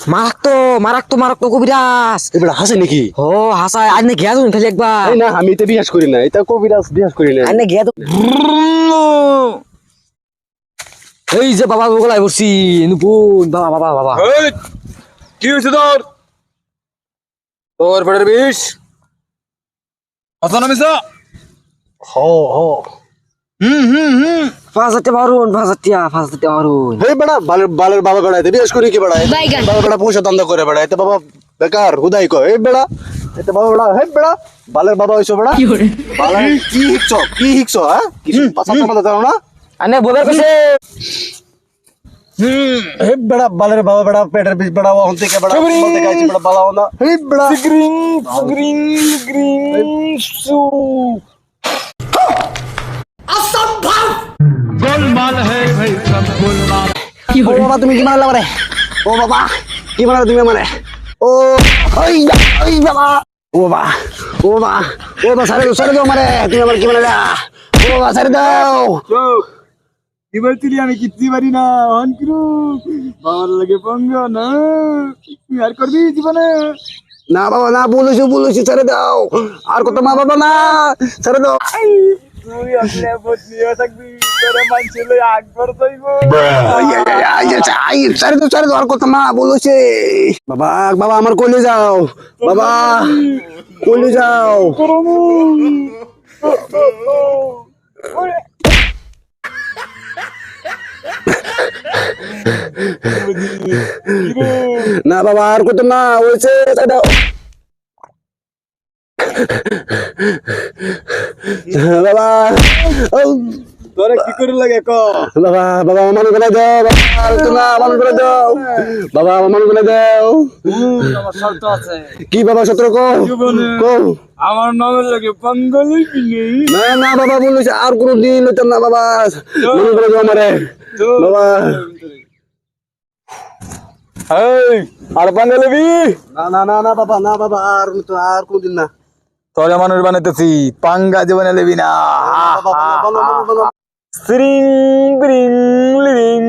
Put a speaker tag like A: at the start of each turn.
A: মারাক তো কবিরাজ
B: এবার হাসে নাকি?
A: ও হাসায় আনে গিয়া তুমি খালি একবার
B: এই না, আমি তো বিশ্বাস করি না, এটা কবিরাজ বিশ্বাস করি না।
A: আনে গিয়া তো এই যে বাবা বগলাই বসছি নুপুন বাবা বাবা বাবা
C: এই, কি হয়েছে তোর? তোর পেটের বিষ অত নামিস?
B: হ হ।
A: ফাঁসাতে মারুন
B: হেই বেড়া, বালের বাবা বেড়াইতে বিশ্বাস করি কি বেড়ায়?
D: বাইগান।
B: বাবা বেড়া পয়সা দান্দা করে বেড়ায়, এতে বাবা বেকার হুদাই কয়। এই বেড়া, এতে বাবা বেড়া, হে বেড়া, বালের বাবা হইছো বেড়া। বালের কি হিকছ হ্যাঁ? কিছু পাছা চামাতে জানো না?
A: আনে বলার কাছে
B: হে বেড়া, বালের বাবা বেড়া, পেটের বিষ বেড়া, ওখান থেকে বেড়া বলতে গাইছি বেড়া বালাও না। হে বেড়া, ও বাবা তুমি কি মারলা মারে? ও বাবা কি মারলা তুমি মারে? ও ওই বাবা, ও বাবা, ও বাবা, ও বাবা, সারে দাও মারে, তুমি আমার কি মারলা? ও বাবা সারে দাও।
C: এবার তুই আমি কিচ্ছু পারি না অনকিরু বাবার লাগে পঙ্গ না তুই আর করবি জীবনে?
B: না বাবা না, বলেছি ছেড়ে দাও, আর কত মা বাবা না, ছেড়ে দাও।
C: তুই আসলে বদলিয়ে থাকবি তোরা মানুষের লই আকবর যাইব।
B: ছেড়ে দাও, আর কত মা বলেছে। বাবা বাবা আমার কোলে যাও, বাবা কোলে যাও। না বাবা আর কত না হয়েছে, ছেড়ে দাও। বাবা
C: তোরা কি করে লাগে ক?
B: বাবা বাবা আমার করে দাও, বাবা আর তো না আমার করে দাও, বাবা আমার করে দাও।
C: আমার শর্ত আছে
B: কি বাবা সতর্ক কো
C: জীবনে
B: কো।
C: আমার নামের লাগে পঙ্গ লইবি নেই।
B: না না বাবা বলেছে আর কোনো দিন হইতাম না বাবা, মনে করে দাও আমারে বাবা।
C: এই আর পাঙ্গা লইবি?
B: না না না না বাবা, না বাবা আর তো আর কোনদিন না।
C: তোরা মানুষ বানাইতেছি পাঙ্গা জীবনে লইবি না।
B: বাবা বলো বলো বলো।
C: স্রিং ব্রিং লিরিং